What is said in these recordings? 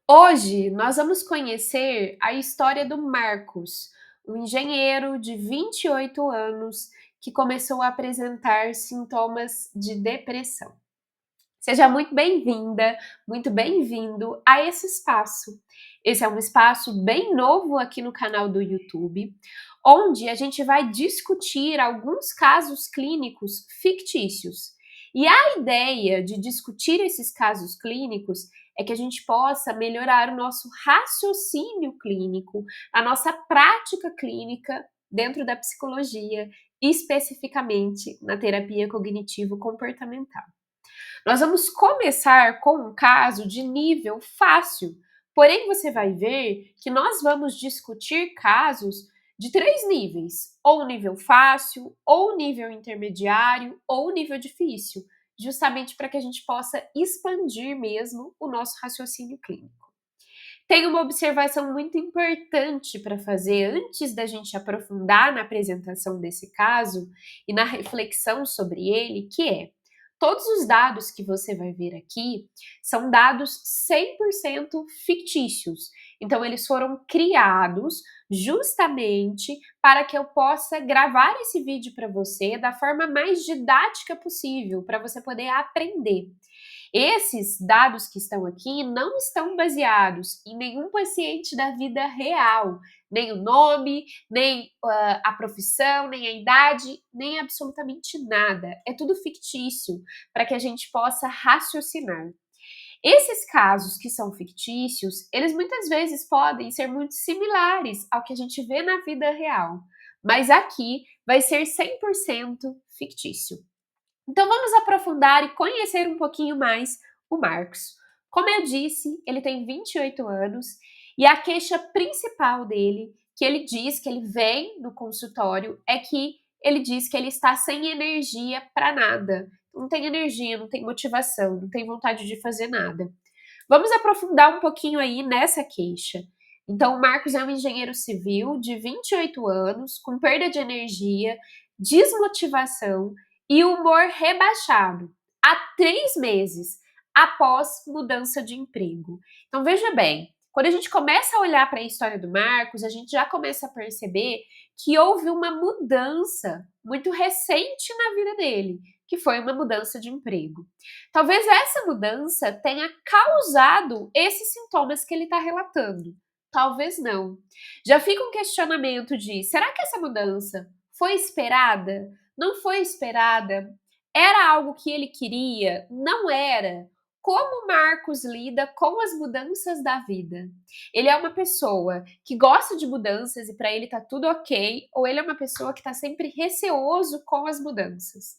Hoje nós vamos conhecer a história do Marcos, um engenheiro de 28 anos que começou a apresentar sintomas de depressão. Seja muito bem-vinda, muito bem-vindo a esse espaço. Esse é um espaço bem novo aqui no canal do YouTube, onde a gente vai discutir alguns casos clínicos fictícios. E a ideia de discutir esses casos clínicos é que a gente possa melhorar o nosso raciocínio clínico, a nossa prática clínica dentro da psicologia, especificamente na terapia cognitivo-comportamental. Nós vamos começar com um caso de nível fácil, porém você vai ver que nós vamos discutir casos de 3 níveis, ou nível fácil, ou nível intermediário, ou nível difícil, justamente para que a gente possa expandir mesmo o nosso raciocínio clínico. Tem uma observação muito importante para fazer antes da gente aprofundar na apresentação desse caso e na reflexão sobre ele, que é: todos os dados que você vai ver aqui são dados 100% fictícios. Então, eles foram criados justamente para que eu possa gravar esse vídeo para você da forma mais didática possível, para você poder aprender. Esses dados que estão aqui não estão baseados em nenhum paciente da vida real, nem o nome, nem a profissão, nem a idade, nem absolutamente nada. É tudo fictício para que a gente possa raciocinar. Esses casos que são fictícios, eles muitas vezes podem ser muito similares ao que a gente vê na vida real, mas aqui vai ser 100% fictício. Então vamos aprofundar e conhecer um pouquinho mais o Marcos. Como eu disse, ele tem 28 anos e a queixa principal dele, que ele diz que ele vem no consultório, é que ele diz que ele está sem energia para nada. Não tem energia, não tem motivação, não tem vontade de fazer nada. Vamos aprofundar um pouquinho aí nessa queixa. Então, o Marcos é um engenheiro civil de 28 anos, com perda de energia, desmotivação e humor rebaixado há 3 meses após mudança de emprego. Então, veja bem, quando a gente começa a olhar para a história do Marcos, a gente já começa a perceber que houve uma mudança muito recente na vida dele, que foi uma mudança de emprego. Talvez essa mudança tenha causado esses sintomas que ele está relatando. Talvez não. Já fica um questionamento de: será que essa mudança foi esperada? Não foi esperada? Era algo que ele queria? Não era? Como Marcos lida com as mudanças da vida? Ele é uma pessoa que gosta de mudanças e para ele tá tudo ok? Ou ele é uma pessoa que está sempre receoso com as mudanças?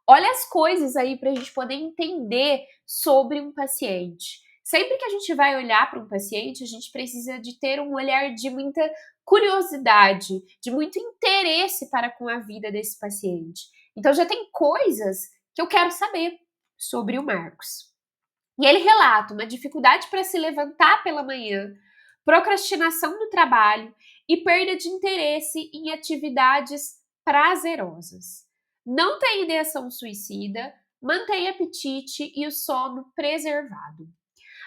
Olha as coisas aí para a gente poder entender sobre um paciente. Sempre que a gente vai olhar para um paciente, a gente precisa de ter um olhar de muita curiosidade, de muito interesse para com a vida desse paciente. Então já tem coisas que eu quero saber sobre o Marcos. E ele relata uma dificuldade para se levantar pela manhã, procrastinação no trabalho e perda de interesse em atividades prazerosas. Não tem ideação suicida, mantém apetite e o sono preservado.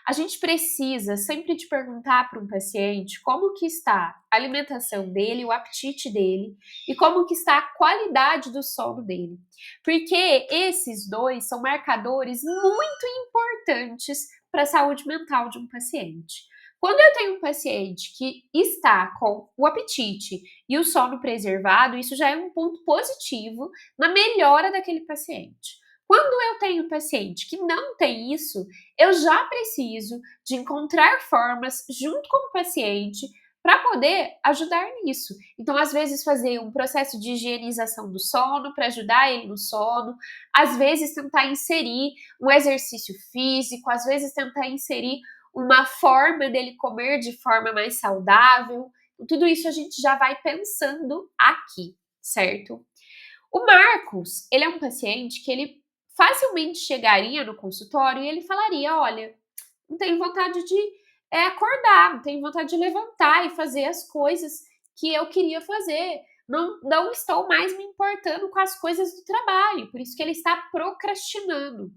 A gente precisa sempre de perguntar para um paciente como que está a alimentação dele, o apetite dele e como que está a qualidade do sono dele. Porque esses dois são marcadores muito importantes para a saúde mental de um paciente. Quando eu tenho um paciente que está com o apetite e o sono preservado, isso já é um ponto positivo na melhora daquele paciente. Quando eu tenho um paciente que não tem isso, eu já preciso de encontrar formas junto com o paciente para poder ajudar nisso. Então, às vezes, fazer um processo de higienização do sono para ajudar ele no sono, às vezes tentar inserir um exercício físico, às vezes tentar inserir uma forma dele comer de forma mais saudável. Tudo isso a gente já vai pensando aqui, certo? O Marcos, ele é um paciente que ele facilmente chegaria no consultório e ele falaria: olha, não tenho vontade de acordar, não tenho vontade de levantar e fazer as coisas que eu queria fazer. Não estou mais me importando com as coisas do trabalho, por isso que ele está procrastinando.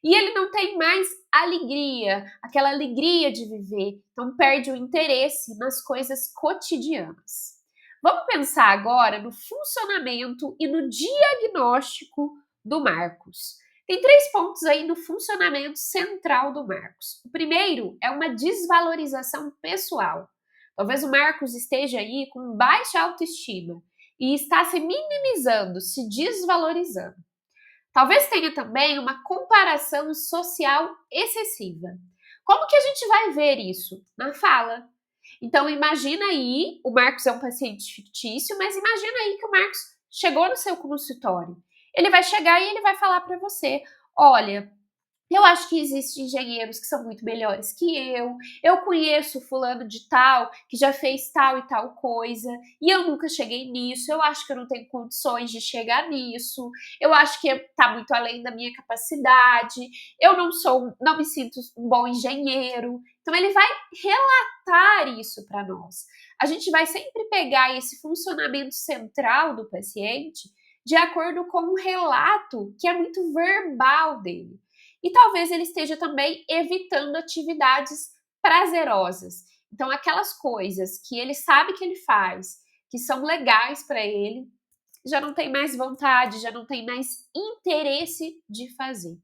E ele não tem mais alegria, aquela alegria de viver, então perde o interesse nas coisas cotidianas. Vamos pensar agora no funcionamento e no diagnóstico do Marcos. Tem 3 pontos aí no funcionamento central do Marcos. O primeiro é uma desvalorização pessoal. Talvez o Marcos esteja aí com baixa autoestima e está se minimizando, se desvalorizando. Talvez tenha também uma comparação social excessiva. Como que a gente vai ver isso? Na fala. Então imagina aí, o Marcos é um paciente fictício, mas imagina aí que o Marcos chegou no seu consultório. Ele vai chegar e ele vai falar para você: olha, eu acho que existem engenheiros que são muito melhores que eu conheço fulano de tal, que já fez tal e tal coisa, e eu nunca cheguei nisso, eu acho que eu não tenho condições de chegar nisso, eu acho que tá muito além da minha capacidade, eu não me sinto um bom engenheiro. Então ele vai relatar isso para nós. A gente vai sempre pegar esse funcionamento central do paciente de acordo com um relato que é muito verbal dele. E talvez ele esteja também evitando atividades prazerosas. Então, aquelas coisas que ele sabe que ele faz, que são legais para ele, já não tem mais vontade, já não tem mais interesse de fazer.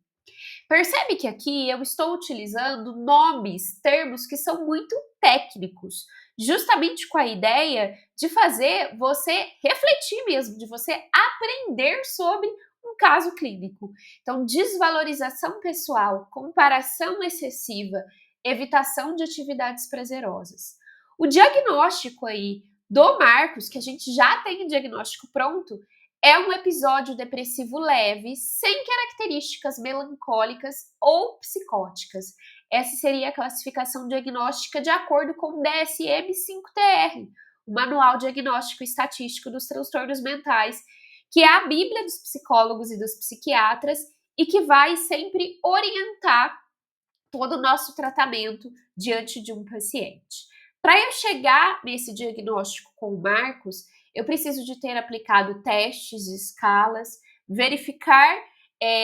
Percebe que aqui eu estou utilizando nomes, termos que são muito técnicos, justamente com a ideia de fazer você refletir mesmo, de você aprender sobre um caso clínico. Então, desvalorização pessoal, comparação excessiva, evitação de atividades prazerosas. O diagnóstico aí do Marcos, que a gente já tem o diagnóstico pronto, é um episódio depressivo leve, sem características melancólicas ou psicóticas. Essa seria a classificação diagnóstica de acordo com o DSM-5-TR, o Manual Diagnóstico e Estatístico dos Transtornos Mentais, que é a Bíblia dos psicólogos e dos psiquiatras e que vai sempre orientar todo o nosso tratamento diante de um paciente. Para eu chegar nesse diagnóstico com o Marcos, eu preciso de ter aplicado testes, escalas, verificar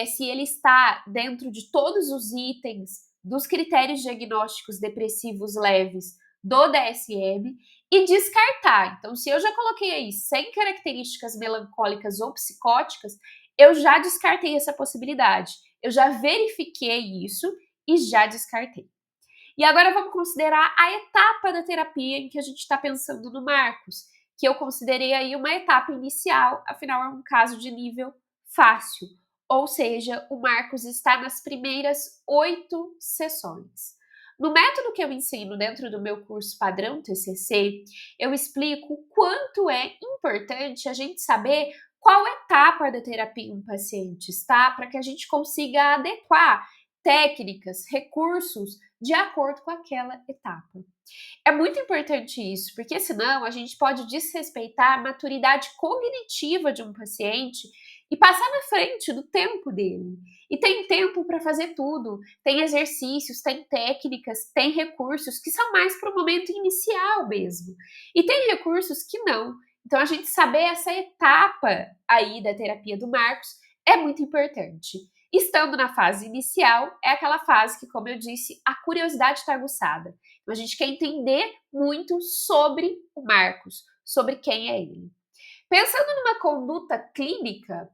se ele está dentro de todos os itens dos critérios diagnósticos depressivos leves do DSM e descartar. Então, se eu já coloquei aí sem características melancólicas ou psicóticas, eu já descartei essa possibilidade. Eu já verifiquei isso e já descartei. E agora vamos considerar a etapa da terapia em que a gente está pensando no Marcos, que eu considerei aí uma etapa inicial, afinal é um caso de nível fácil, ou seja, o Marcos está nas primeiras 8 sessões. No método que eu ensino dentro do meu curso Padrão TCC, eu explico o quanto é importante a gente saber qual etapa da terapia um paciente está, para que a gente consiga adequar técnicas, recursos de acordo com aquela etapa. É muito importante isso, porque senão a gente pode desrespeitar a maturidade cognitiva de um paciente e passar na frente do tempo dele. E tem tempo para fazer tudo, tem exercícios, tem técnicas, tem recursos que são mais para o momento inicial mesmo. E tem recursos que não. Então a gente saber essa etapa aí da terapia do Marcos é muito importante. Estando na fase inicial, é aquela fase que, como eu disse, a curiosidade está aguçada. Então, a gente quer entender muito sobre o Marcos, sobre quem é ele. Pensando numa conduta clínica,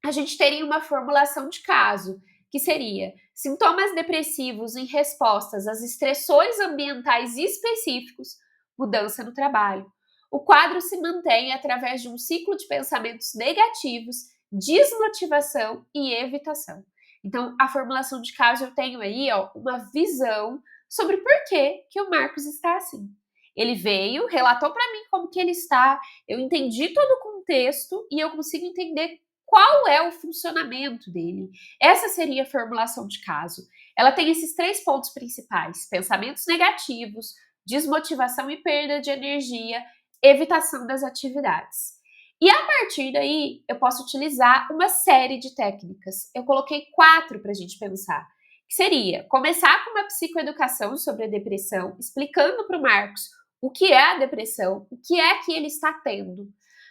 a gente teria uma formulação de caso, que seria sintomas depressivos em respostas a estressores ambientais específicos, mudança no trabalho. O quadro se mantém através de um ciclo de pensamentos negativos, desmotivação e evitação. Então, a formulação de caso eu tenho aí uma visão sobre por que o Marcos está assim. Ele veio, relatou para mim como que ele está, eu entendi todo o contexto e eu consigo entender qual é o funcionamento dele. Essa seria a formulação de caso. Ela tem esses 3 pontos principais: pensamentos negativos, desmotivação e perda de energia, evitação das atividades. E a partir daí, eu posso utilizar uma série de técnicas. Eu coloquei 4 para a gente pensar. Que seria começar com uma psicoeducação sobre a depressão, explicando para o Marcos o que é a depressão, o que é que ele está tendo.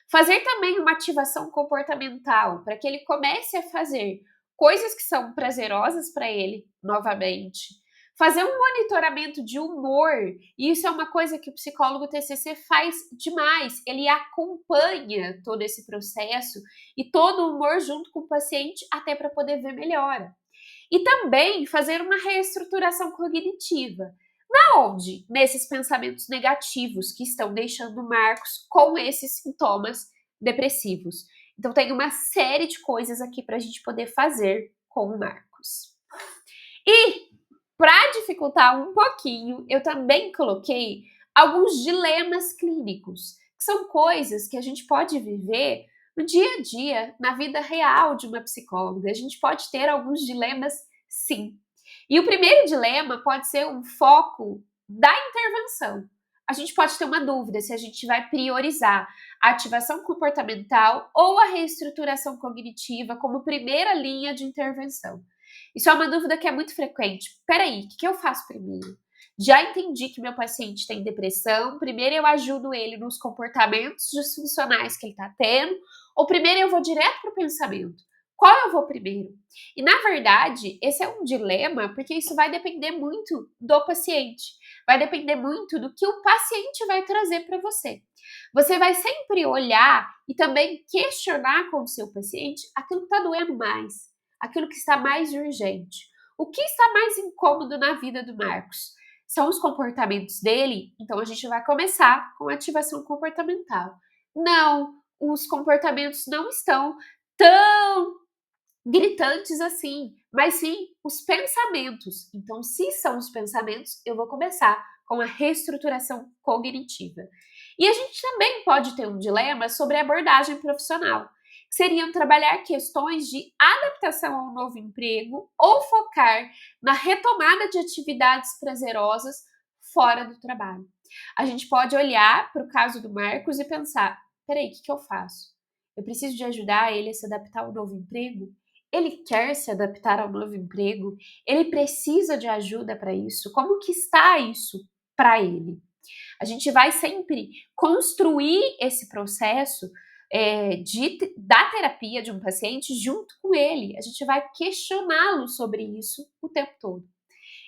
Fazer também uma ativação comportamental, para que ele comece a fazer coisas que são prazerosas para ele, novamente. Fazer um monitoramento de humor, e isso é uma coisa que o psicólogo TCC faz demais, ele acompanha todo esse processo e todo o humor junto com o paciente até para poder ver melhora. E também fazer uma reestruturação cognitiva. Na onde? Nesses pensamentos negativos que estão deixando Marcos com esses sintomas depressivos. Então tem uma série de coisas aqui para a gente poder fazer com o Marcos. E para dificultar um pouquinho, eu também coloquei alguns dilemas clínicos, que são coisas que a gente pode viver no dia a dia, na vida real de uma psicóloga. A gente pode ter alguns dilemas, sim. E o primeiro dilema pode ser um foco da intervenção. A gente pode ter uma dúvida se a gente vai priorizar a ativação comportamental ou a reestruturação cognitiva como primeira linha de intervenção. Isso é uma dúvida que é muito frequente. Peraí, o que eu faço primeiro? Já entendi que meu paciente tem depressão, primeiro eu ajudo ele nos comportamentos disfuncionais que ele está tendo, ou primeiro eu vou direto para o pensamento? Qual eu vou primeiro? E na verdade, esse é um dilema, porque isso vai depender muito do paciente, vai depender muito do que o paciente vai trazer para você. Você vai sempre olhar e também questionar com o seu paciente aquilo que está doendo mais, aquilo que está mais urgente. O que está mais incômodo na vida do Marcos? São os comportamentos dele? Então a gente vai começar com a ativação comportamental. Não, os comportamentos não estão tão gritantes assim, mas sim os pensamentos. Então, se são os pensamentos, eu vou começar com a reestruturação cognitiva. E a gente também pode ter um dilema sobre a abordagem profissional, que seriam trabalhar questões de adaptação ao novo emprego ou focar na retomada de atividades prazerosas fora do trabalho. A gente pode olhar para o caso do Marcos e pensar: peraí, o que eu faço? Eu preciso de ajudar ele a se adaptar ao novo emprego? Ele quer se adaptar ao novo emprego? Ele precisa de ajuda para isso? Como que está isso para ele? A gente vai sempre construir esse processo da terapia de um paciente junto com ele. A gente vai questioná-lo sobre isso o tempo todo.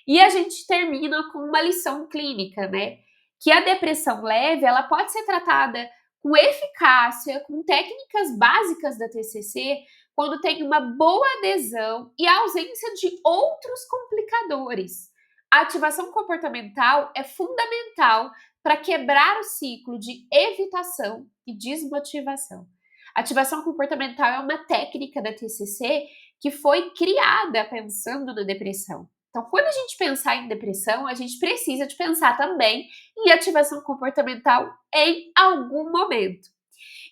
E a gente termina com uma lição clínica, né? Que a depressão leve, ela pode ser tratada com eficácia, com técnicas básicas da TCC, quando tem uma boa adesão e a ausência de outros complicadores. A ativação comportamental é fundamental para quebrar o ciclo de evitação e desmotivação. Ativação comportamental é uma técnica da TCC que foi criada pensando na depressão. Então, quando a gente pensar em depressão, a gente precisa de pensar também em ativação comportamental em algum momento.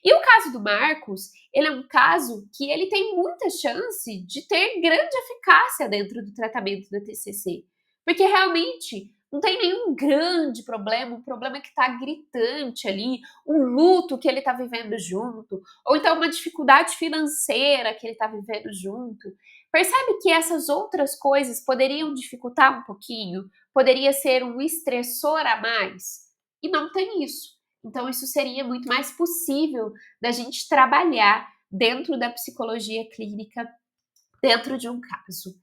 E o caso do Marcos, ele é um caso que ele tem muita chance de ter grande eficácia dentro do tratamento da TCC, porque realmente não tem nenhum grande problema, um problema que está gritante ali, um luto que ele está vivendo junto, ou então uma dificuldade financeira que ele está vivendo junto. Percebe que essas outras coisas poderiam dificultar um pouquinho? Poderia ser um estressor a mais? E não tem isso. Então, isso seria muito mais possível da gente trabalhar dentro da psicologia clínica, dentro de um caso.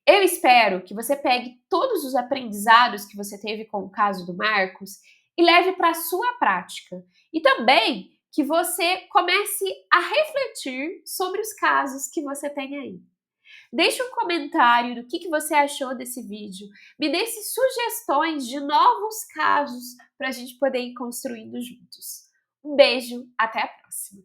Eu espero que você pegue todos os aprendizados que você teve com o caso do Marcos e leve para a sua prática. E também que você comece a refletir sobre os casos que você tem aí. Deixe um comentário do que você achou desse vídeo. Me deixe sugestões de novos casos para a gente poder ir construindo juntos. Um beijo, até a próxima!